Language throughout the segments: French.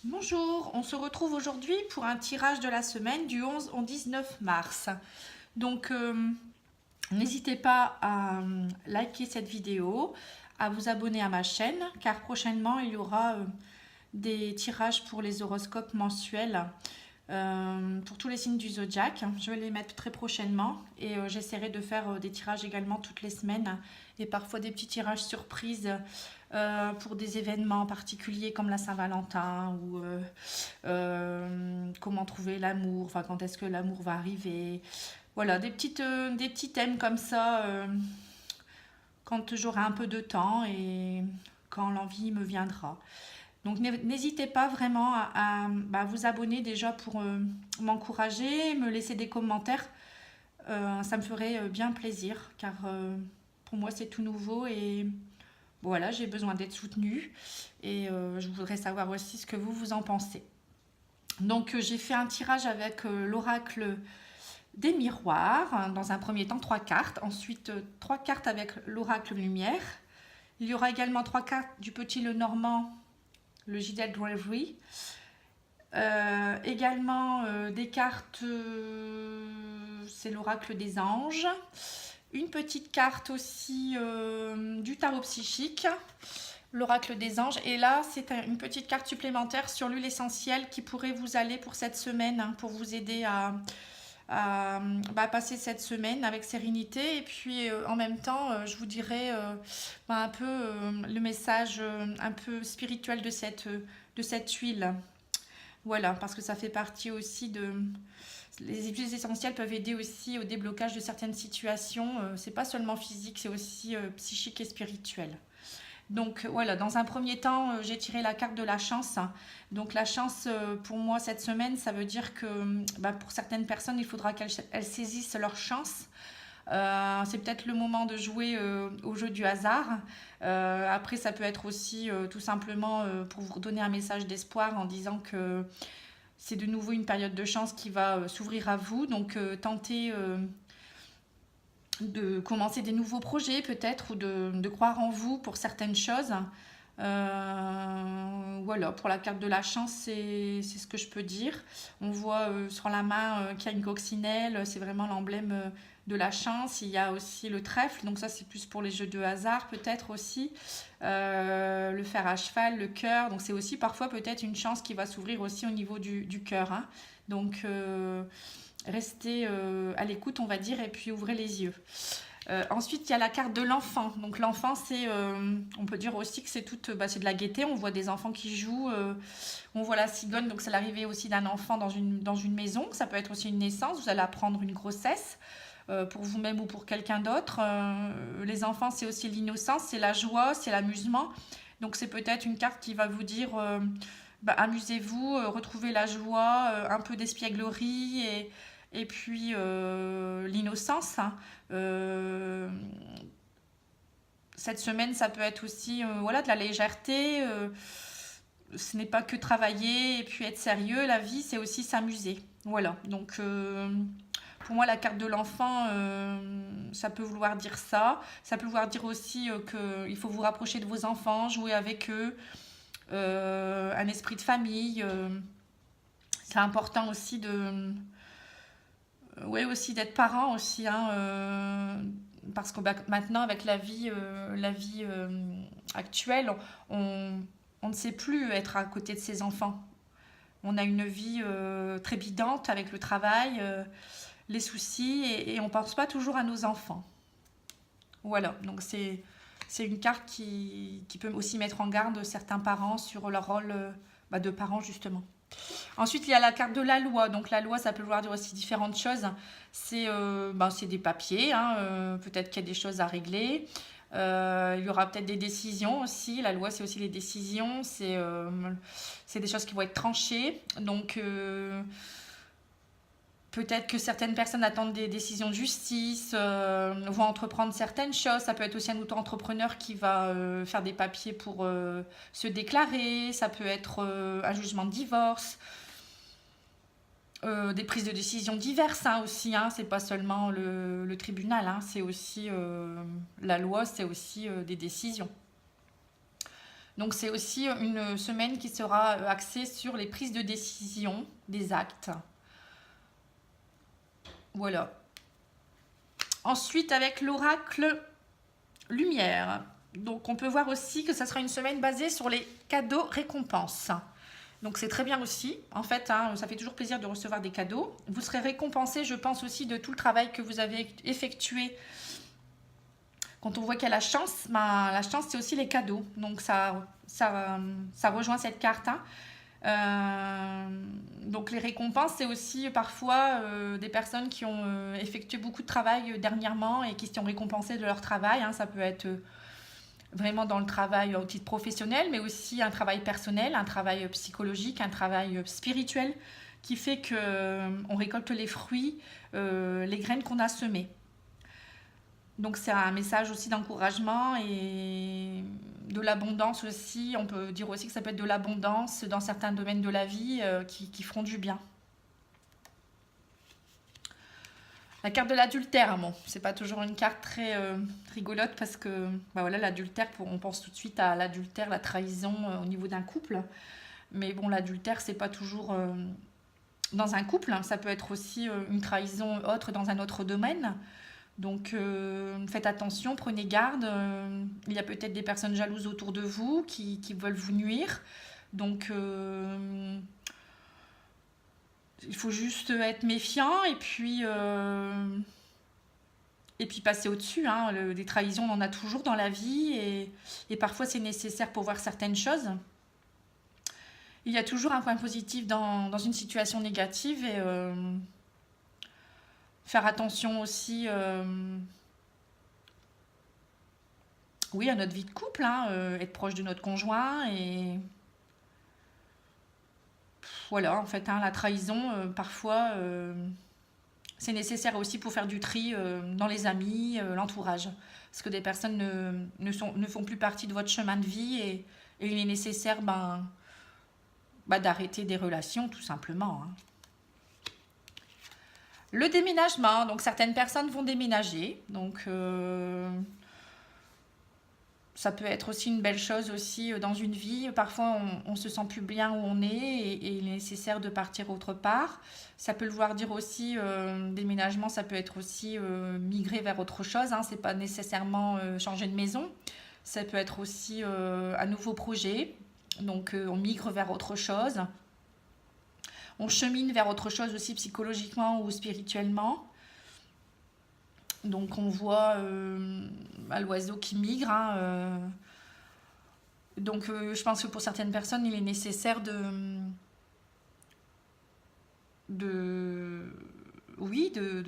Bonjour, on se retrouve aujourd'hui pour un tirage de la semaine du 11 au 19 mars. Donc, n'hésitez pas à liker cette vidéo, à vous abonner à ma chaîne, car prochainement il y aura des tirages pour les horoscopes mensuels pour tous les signes du zodiaque. Je vais les mettre très prochainement et j'essaierai de faire des tirages également toutes les semaines et parfois des petits tirages surprises pour des événements particuliers comme la Saint-Valentin ou comment trouver l'amour, enfin quand est-ce que l'amour va arriver. Voilà, des petits thèmes comme ça quand j'aurai un peu de temps et quand l'envie me viendra. Donc n'hésitez pas vraiment à vous abonner déjà pour m'encourager, me laisser des commentaires. Ça me ferait bien plaisir car pour moi c'est tout nouveau et voilà, j'ai besoin d'être soutenue et je voudrais savoir aussi ce que vous en pensez. Donc j'ai fait un tirage avec l'oracle des miroirs. Dans un premier temps, 3 cartes. Ensuite, 3 cartes avec l'oracle lumière. Il y aura également 3 cartes du petit Lenormand, le Gilded Bravery. Également des cartes, c'est l'oracle des anges. Une petite carte aussi du tarot psychique, l'oracle des anges. Et là, c'est une petite carte supplémentaire sur l'huile essentielle qui pourrait vous aller pour cette semaine, hein, pour vous aider à passer cette semaine avec sérénité. Et puis en même temps, je vous dirai un peu le message un peu spirituel de cette huile. Voilà, parce que ça fait partie aussi de... Les huiles essentielles peuvent aider aussi au déblocage de certaines situations. C'est pas seulement physique, c'est aussi psychique et spirituel. Donc voilà, dans un premier temps, j'ai tiré la carte de la chance. Donc la chance, pour moi, cette semaine, ça veut dire que pour certaines personnes, il faudra qu'elles saisissent leur chance. C'est peut-être le moment de jouer au jeu du hasard. Après, ça peut être aussi tout simplement pour vous donner un message d'espoir en disant que c'est de nouveau une période de chance qui va s'ouvrir à vous. Donc tentez de commencer des nouveaux projets peut-être ou de croire en vous pour certaines choses. Voilà, pour la carte de la chance, c'est ce que je peux dire. On voit sur la main qu'il y a une coccinelle, c'est vraiment l'emblème de la chance. Il y a aussi le trèfle, donc ça c'est plus pour les jeux de hasard peut-être aussi. Le fer à cheval, le cœur, donc c'est aussi parfois peut-être une chance qui va s'ouvrir aussi au niveau du cœur, hein. Donc restez à l'écoute, on va dire, et puis ouvrez les yeux. Ensuite, il y a la carte de l'enfant. Donc l'enfant, c'est, on peut dire aussi que c'est c'est de la gaieté. On voit des enfants qui jouent, on voit la cigogne. Donc c'est l'arrivée aussi d'un enfant dans une maison. Ça peut être aussi une naissance. Vous allez apprendre une grossesse pour vous-même ou pour quelqu'un d'autre. Les enfants, c'est aussi l'innocence, c'est la joie, c'est l'amusement. Donc c'est peut-être une carte qui va vous dire, amusez-vous, retrouvez la joie, un peu d'espièglerie et puis l'innocence, hein. Cette semaine, ça peut être aussi voilà, de la légèreté. Ce n'est pas que travailler et puis être sérieux. La vie, c'est aussi s'amuser. Voilà. Donc, pour moi, la carte de l'enfant, ça peut vouloir dire ça. Ça peut vouloir dire aussi qu'il faut vous rapprocher de vos enfants, jouer avec eux. Un esprit de famille. C'est important aussi ouais, aussi d'être parent aussi, hein, parce que maintenant avec la vie actuelle, on ne sait plus être à côté de ses enfants. On a une vie trépidante avec le travail, les soucis, et on ne pense pas toujours à nos enfants. Voilà, donc c'est une carte qui peut aussi mettre en garde certains parents sur leur rôle de parents justement. Ensuite, il y a la carte de la loi. Donc la loi, ça peut vouloir dire aussi différentes choses. C'est des papiers, hein, peut-être qu'il y a des choses à régler. Il y aura peut-être des décisions aussi. La loi, c'est aussi les décisions. C'est des choses qui vont être tranchées. Donc peut-être que certaines personnes attendent des décisions de justice, vont entreprendre certaines choses. Ça peut être aussi un auto-entrepreneur qui va faire des papiers pour se déclarer. Ça peut être un jugement de divorce. Des prises de décision diverses, hein, aussi, hein. C'est pas seulement le tribunal, hein, c'est aussi la loi, c'est aussi des décisions. Donc c'est aussi une semaine qui sera axée sur les prises de décision, des actes. Voilà. Ensuite, avec l'oracle lumière. Donc on peut voir aussi que ça sera une semaine basée sur les cadeaux récompenses. Donc c'est très bien aussi. En fait, hein, ça fait toujours plaisir de recevoir des cadeaux. Vous serez récompensé, je pense aussi, de tout le travail que vous avez effectué. Quand on voit qu'il y a la chance, ben, la chance c'est aussi les cadeaux. Donc ça rejoint cette carte. Hein. Donc les récompenses, c'est aussi parfois des personnes qui ont effectué beaucoup de travail dernièrement et qui sont récompensées de leur travail. Hein. Ça peut être vraiment dans le travail au titre professionnel, mais aussi un travail personnel, un travail psychologique, un travail spirituel qui fait qu'on récolte les fruits, les graines qu'on a semées. Donc c'est un message aussi d'encouragement et de l'abondance aussi. On peut dire aussi que ça peut être de l'abondance dans certains domaines de la vie qui feront du bien. La carte de l'adultère, bon, c'est pas toujours une carte très rigolote parce que bah voilà, l'adultère, on pense tout de suite à l'adultère, la trahison au niveau d'un couple. Mais bon, l'adultère, c'est pas toujours dans un couple. Hein. Ça peut être aussi une trahison autre dans un autre domaine. Donc faites attention, prenez garde. Il y a peut-être des personnes jalouses autour de vous qui veulent vous nuire. Donc il faut juste être méfiant et puis passer au-dessus. Hein. Des trahisons, on en a toujours dans la vie et parfois c'est nécessaire pour voir certaines choses. Il y a toujours un point positif dans une situation négative et faire attention aussi oui, à notre vie de couple, hein, être proche de notre conjoint et voilà, en fait, hein, la trahison, parfois, c'est nécessaire aussi pour faire du tri dans les amis, l'entourage. Parce que des personnes ne font plus partie de votre chemin de vie et il est nécessaire d'arrêter des relations, tout simplement. Hein. Le déménagement, donc certaines personnes vont déménager, donc ça peut être aussi une belle chose aussi dans une vie. Parfois, on se sent plus bien où on est et il est nécessaire de partir autre part. Ça peut le vouloir dire aussi, déménagement, ça peut être aussi migrer vers autre chose. Hein. C'est pas nécessairement changer de maison. Ça peut être aussi un nouveau projet. Donc, on migre vers autre chose. On chemine vers autre chose aussi psychologiquement ou spirituellement. Donc on voit l'oiseau qui migre. Hein, donc je pense que pour certaines personnes, il est nécessaire de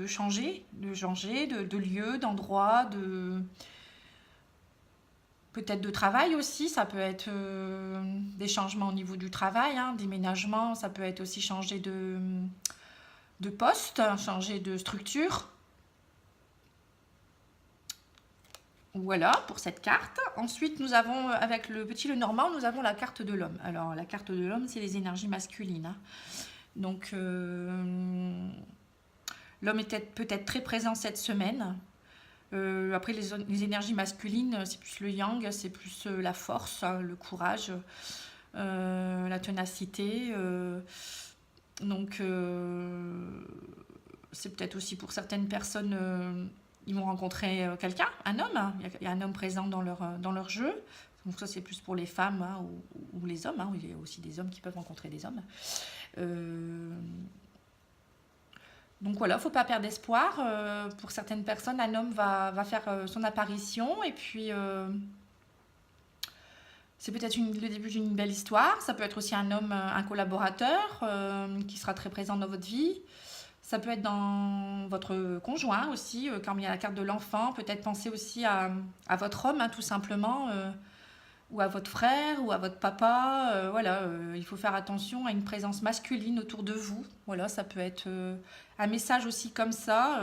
changer, de lieu, d'endroit, peut-être de travail aussi. Ça peut être des changements au niveau du travail, hein, déménagement. Ça peut être aussi changer de poste, changer de structure. Voilà pour cette carte. Ensuite, nous avons, avec le petit Lenormand, nous avons la carte de l'homme. Alors, la carte de l'homme, c'est les énergies masculines. Hein. Donc, l'homme peut être très présent cette semaine. Après, les énergies masculines, c'est plus le yang, c'est plus la force, hein, le courage, la ténacité. Donc, c'est peut-être aussi pour certaines personnes... ils vont rencontrer quelqu'un, un homme. Il y a un homme présent dans leur jeu. Donc ça, c'est plus pour les femmes hein, ou les hommes. Hein. Il y a aussi des hommes qui peuvent rencontrer des hommes. Donc voilà, il ne faut pas perdre espoir. Pour certaines personnes, un homme va faire son apparition. Et puis, c'est peut-être le début d'une belle histoire. Ça peut être aussi un homme, un collaborateur qui sera très présent dans votre vie. Ça peut être dans votre conjoint aussi, quand il y a la carte de l'enfant. Peut-être penser aussi à votre homme, hein, tout simplement, ou à votre frère, ou à votre papa. Voilà, il faut faire attention à une présence masculine autour de vous. Voilà, ça peut être un message aussi comme ça.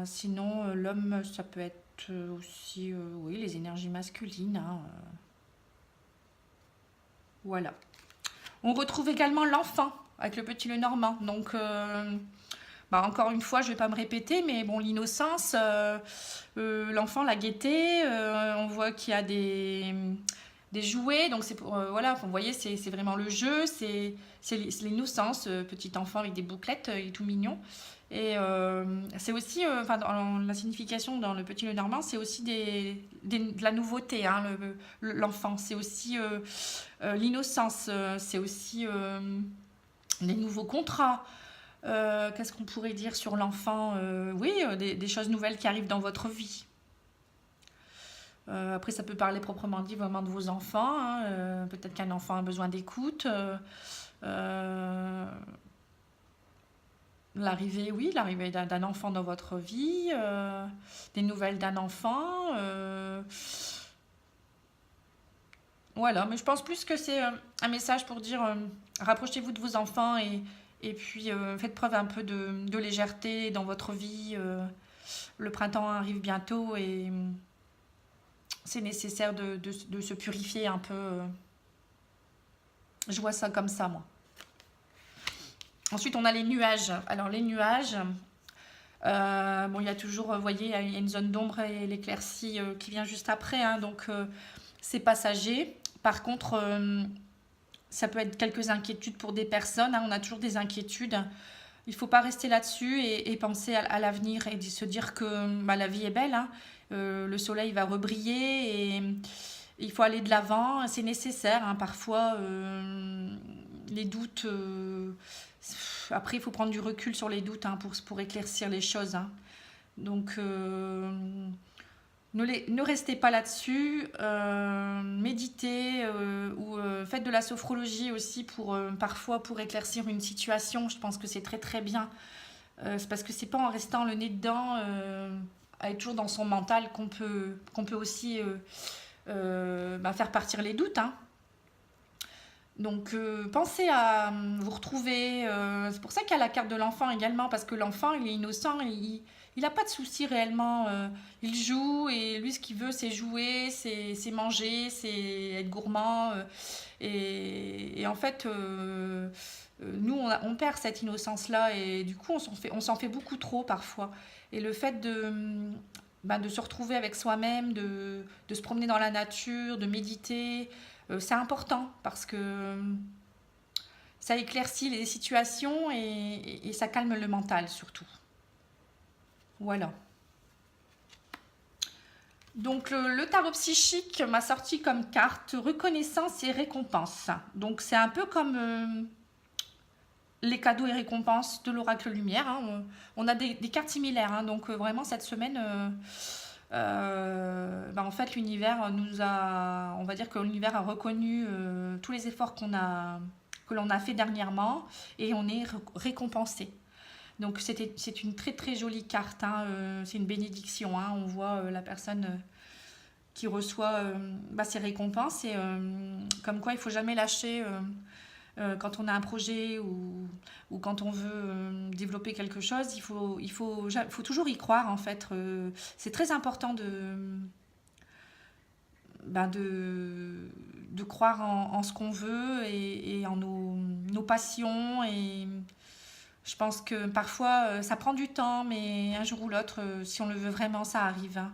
Sinon, l'homme, ça peut être aussi, oui, les énergies masculines. Hein, voilà. On retrouve également l'enfant avec le petit Lenormand. Donc, Bah, encore une fois, je ne vais pas me répéter, mais bon, l'innocence, l'enfant, la gaieté, on voit qu'il y a des jouets, donc c'est pour, voilà, vous voyez, c'est vraiment le jeu, c'est l'innocence, petit enfant avec des bouclettes, il est tout mignon. Et c'est aussi, enfin, dans la signification dans le Petit Lenormand, c'est aussi de la nouveauté, hein, l'enfant, c'est aussi l'innocence, c'est aussi les nouveaux contrats. Qu'est-ce qu'on pourrait dire sur l'enfant? Oui, des choses nouvelles qui arrivent dans votre vie. Après, ça peut parler proprement dit vraiment de vos enfants, hein. Peut-être qu'un enfant a besoin d'écoute. L'arrivée, oui, l'arrivée d'un enfant dans votre vie, des nouvelles d'un enfant. Voilà, mais je pense plus que c'est un message pour dire rapprochez-vous de vos enfants et puis faites preuve un peu de légèreté dans votre vie. Le printemps arrive bientôt et c'est nécessaire de se purifier un peu. Je vois ça comme ça, moi. Ensuite, on a les nuages. Alors, les nuages, bon, il y a toujours, vous voyez, il y a une zone d'ombre et l'éclaircie qui vient juste après, hein, donc c'est passager. Par contre, ça peut être quelques inquiétudes pour des personnes, hein, on a toujours des inquiétudes. Il ne faut pas rester là-dessus et penser à l'avenir et se dire que bah, la vie est belle, hein. Le soleil va rebriller et il faut aller de l'avant, c'est nécessaire, hein, parfois les doutes, après il faut prendre du recul sur les doutes, hein, pour éclaircir les choses, hein. Donc ne restez pas là-dessus, méditez ou faites de la sophrologie aussi parfois pour éclaircir une situation, je pense que c'est très très bien. C'est parce que c'est pas en restant le nez dedans, à être toujours dans son mental qu'on peut aussi faire partir les doutes, hein. Donc pensez à vous retrouver, c'est pour ça qu'il y a la carte de l'enfant également, parce que l'enfant il est innocent, il n'a pas de soucis réellement, il joue et lui ce qu'il veut c'est jouer, c'est manger, c'est être gourmand, et en fait nous on perd cette innocence là et du coup on s'en fait beaucoup trop parfois, et le fait de se retrouver avec soi-même, de se promener dans la nature, de méditer, c'est important parce que ça éclaircit les situations et ça calme le mental surtout. Voilà. Donc le tarot psychique m'a sorti comme carte reconnaissance et récompense. Donc c'est un peu comme les cadeaux et récompenses de l'oracle lumière, hein. On a des cartes similaires, hein. Donc vraiment cette semaine en fait l'univers on va dire que l'univers a reconnu tous les efforts que l'on a fait dernièrement et on est récompensé. Donc c'est une très très jolie carte, hein. C'est une bénédiction, hein. On voit la personne qui reçoit ses récompenses et comme quoi il ne faut jamais lâcher quand on a un projet ou quand on veut développer quelque chose, il faut toujours y croire en fait. C'est très important de croire en ce qu'on veut et en nos passions, et je pense que parfois ça prend du temps, mais un jour ou l'autre, si on le veut vraiment, ça arrive, hein.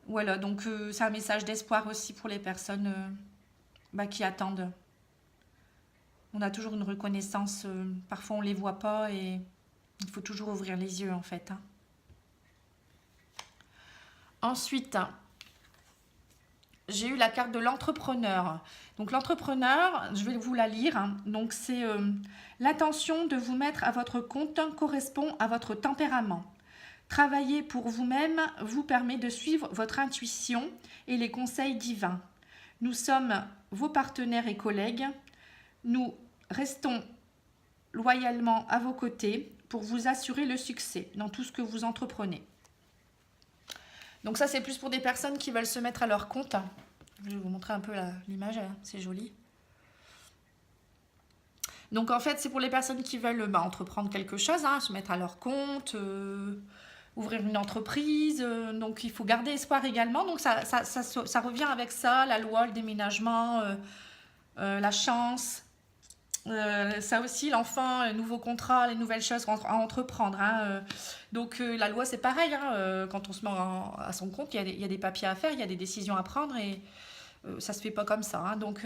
Voilà, donc c'est un message d'espoir aussi pour les personnes qui attendent. On a toujours une reconnaissance, parfois on ne les voit pas et il faut toujours ouvrir les yeux en fait, hein. Ensuite, j'ai eu la carte de l'entrepreneur. Donc l'entrepreneur, je vais vous la lire, hein. Donc c'est l'intention de vous mettre à votre compte correspond à votre tempérament. Travailler pour vous-même vous permet de suivre votre intuition et les conseils divins. Nous sommes vos partenaires et collègues. Nous restons loyalement à vos côtés pour vous assurer le succès dans tout ce que vous entreprenez. Donc ça, c'est plus pour des personnes qui veulent se mettre à leur compte. Je vais vous montrer un peu l'image, c'est joli. Donc en fait, c'est pour les personnes qui veulent entreprendre quelque chose, hein, se mettre à leur compte, ouvrir une entreprise. Donc il faut garder espoir également. Donc ça revient avec ça, la loi, le déménagement, la chance. Ça aussi, l'enfant, les nouveaux contrats, les nouvelles choses à entreprendre. Hein, donc la loi, c'est pareil. Hein, quand on se met à son compte, il y a des papiers à faire, il y a des décisions à prendre et ça se fait pas comme ça. Hein, donc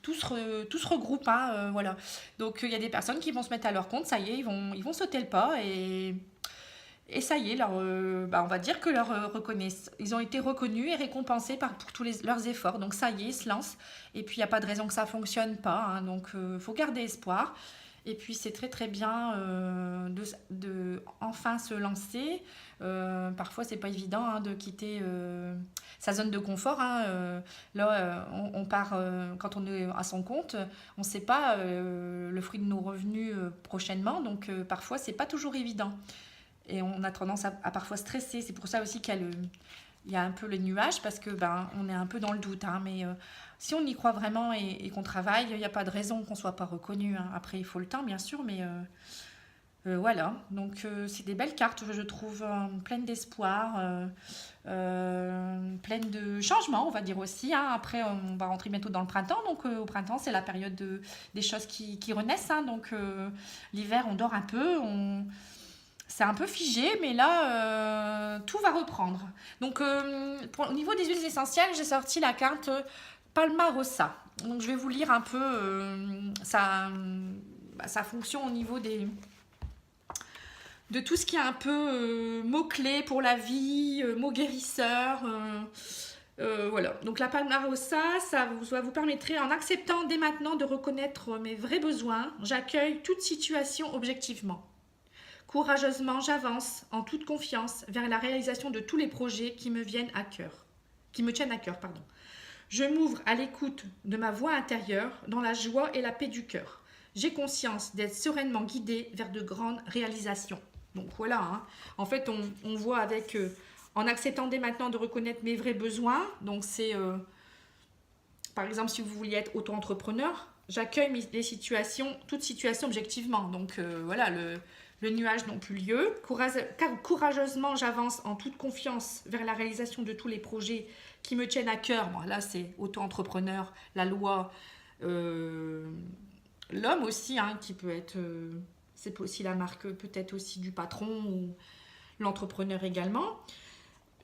tout se regroupe. Hein, voilà. Donc il y a des personnes qui vont se mettre à leur compte, ça y est, ils vont sauter le pas et ça y est, on va dire que ils ont été reconnus et récompensés pour tous leurs efforts. Donc ça y est, ils se lancent. Et puis il n'y a pas de raison que ça ne fonctionne pas. Hein. Donc il faut garder espoir. Et puis c'est très très bien de enfin se lancer. Parfois c'est pas évident hein, de quitter sa zone de confort. Hein. Là on part quand on est à son compte, on ne sait pas le fruit de nos revenus prochainement. Donc parfois c'est pas toujours évident. Et on a tendance à parfois stresser. C'est pour ça aussi il y a un peu le nuage parce que on est un peu dans le doute. Hein, mais si on y croit vraiment et qu'on travaille, il n'y a pas de raison qu'on ne soit pas reconnu. Hein. Après, il faut le temps, bien sûr, mais voilà. Donc, c'est des belles cartes, je trouve, pleines d'espoir, pleines de changements, on va dire aussi. Hein. Après, on va rentrer bientôt dans le printemps. Donc, au printemps, c'est la période des choses qui renaissent. Hein. Donc, l'hiver, on dort un peu, c'est un peu figé, mais là, tout va reprendre. Donc, au niveau des huiles essentielles, j'ai sorti la carte Palmarosa. Donc, je vais vous lire un peu sa fonction au niveau de tout ce qui est un peu mots-clés pour la vie, mots guérisseurs. Voilà. Donc, la Palmarosa, ça vous permettrait, en acceptant dès maintenant de reconnaître mes vrais besoins, j'accueille toute situation objectivement. Courageusement, j'avance en toute confiance vers la réalisation de tous les projets qui me tiennent à cœur. Je m'ouvre à l'écoute de ma voix intérieure dans la joie et la paix du cœur. J'ai conscience d'être sereinement guidée vers de grandes réalisations. Donc voilà, hein. En fait, on voit avec, en acceptant dès maintenant de reconnaître mes vrais besoins, donc c'est, par exemple, si vous vouliez être auto-entrepreneur, j'accueille toute situation objectivement. Donc voilà, le nuage n'a plus lieu. Courageusement, j'avance en toute confiance vers la réalisation de tous les projets qui me tiennent à cœur. Bon, là, c'est auto-entrepreneur, la loi, l'homme aussi, hein, qui peut être... c'est aussi la marque peut-être aussi du patron ou l'entrepreneur également.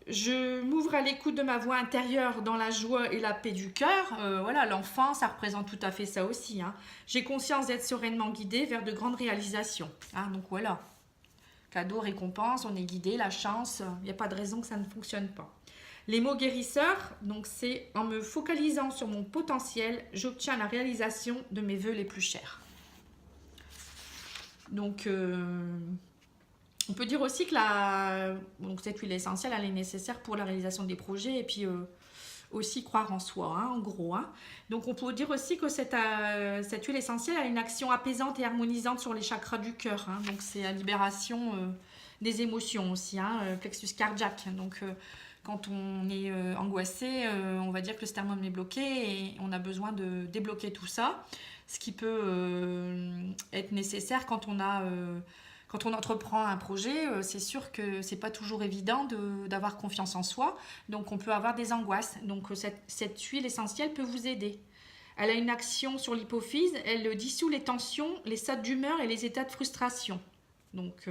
Je m'ouvre à l'écoute de ma voix intérieure dans la joie et la paix du cœur. Voilà, l'enfant, ça représente tout à fait ça aussi. Hein. J'ai conscience d'être sereinement guidée vers de grandes réalisations. Hein, donc voilà, cadeau, récompense, on est guidé, la chance, il n'y a pas de raison que ça ne fonctionne pas. Les mots guérisseurs, donc c'est en me focalisant sur mon potentiel, j'obtiens la réalisation de mes vœux les plus chers. Donc... on peut dire aussi que cette huile essentielle, elle est nécessaire pour la réalisation des projets et puis aussi croire en soi, hein, en gros. Hein. Donc on peut dire aussi que cette huile essentielle a une action apaisante et harmonisante sur les chakras du cœur. Hein. Donc c'est la libération des émotions aussi, hein, plexus cardiaque. Donc quand on est angoissé, on va dire que le sternum est bloqué et on a besoin de débloquer tout ça. Ce qui peut être nécessaire quand on entreprend un projet, c'est sûr que c'est pas toujours évident d'avoir confiance en soi. Donc, on peut avoir des angoisses. Donc, cette huile essentielle peut vous aider. Elle a une action sur l'hypophyse. Elle dissout les tensions, les sautes d'humeur et les états de frustration. Donc,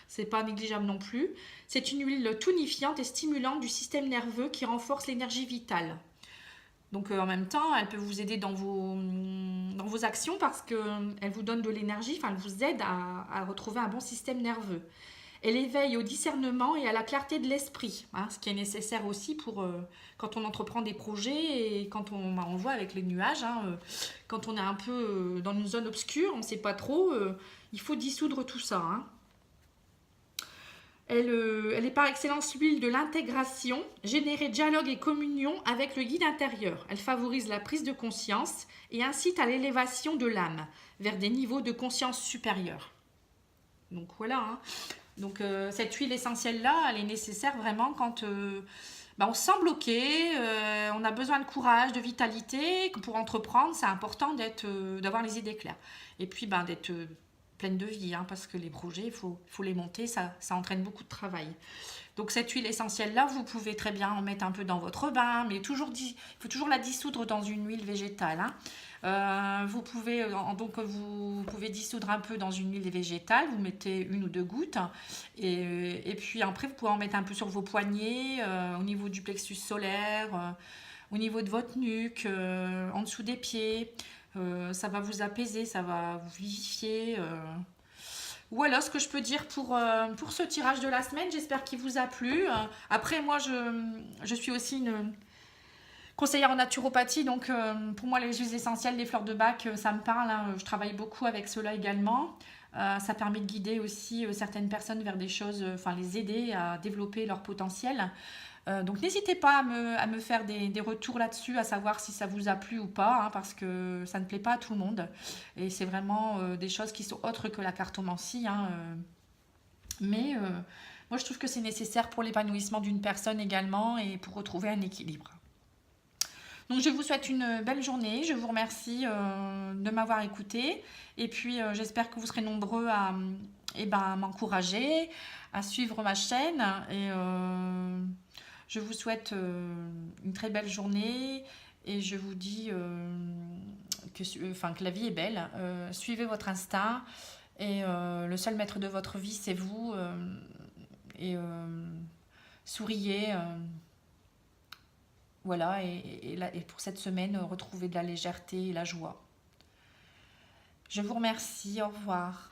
c'est pas négligeable non plus. C'est une huile tonifiante et stimulante du système nerveux qui renforce l'énergie vitale. Donc en même temps, elle peut vous aider dans vos actions parce qu'elle vous donne de l'énergie, enfin elle vous aide à retrouver un bon système nerveux. Elle éveille au discernement et à la clarté de l'esprit, hein, ce qui est nécessaire aussi pour quand on entreprend des projets et quand on voit avec les nuages, hein, quand on est un peu dans une zone obscure, on ne sait pas trop, il faut dissoudre tout ça. Hein. Elle est par excellence l'huile de l'intégration, générer dialogue et communion avec le guide intérieur. Elle favorise la prise de conscience et incite à l'élévation de l'âme vers des niveaux de conscience supérieurs. Donc voilà. Hein. Donc cette huile essentielle-là, elle est nécessaire vraiment quand on se sent bloqué, on a besoin de courage, de vitalité. Pour entreprendre, c'est important d'avoir les idées claires. Et puis d'être pleine de vie, hein, parce que les projets, il faut les monter, ça entraîne beaucoup de travail. Donc cette huile essentielle là, vous pouvez très bien en mettre un peu dans votre bain, mais il faut toujours la dissoudre dans une huile végétale, hein. Vous pouvez dissoudre un peu dans une huile végétale, vous mettez 1 ou 2 gouttes, et puis après vous pouvez en mettre un peu sur vos poignets, au niveau du plexus solaire, au niveau de votre nuque, en dessous des pieds. Ça va vous apaiser, ça va vous vivifier. Voilà ce que je peux dire pour ce tirage de la semaine. J'espère qu'il vous a plu. Après, moi, je suis aussi une conseillère en naturopathie. Donc, pour moi, les huiles essentielles, les fleurs de bac, ça me parle, hein. Je travaille beaucoup avec cela également. Ça permet de guider aussi certaines personnes vers des choses, enfin les aider à développer leur potentiel. Donc n'hésitez pas à me faire des retours là-dessus, à savoir si ça vous a plu ou pas, hein, parce que ça ne plaît pas à tout le monde. Et c'est vraiment des choses qui sont autres que la cartomancie, hein, mais moi je trouve que c'est nécessaire pour l'épanouissement d'une personne également et pour retrouver un équilibre. Donc je vous souhaite une belle journée, je vous remercie de m'avoir écouté, et puis j'espère que vous serez nombreux à m'encourager, à suivre ma chaîne, et je vous souhaite une très belle journée, et je vous dis que la vie est belle. Suivez votre instinct, et le seul maître de votre vie c'est vous, et souriez. Voilà, et pour cette semaine, retrouvez de la légèreté et la joie. Je vous remercie, au revoir.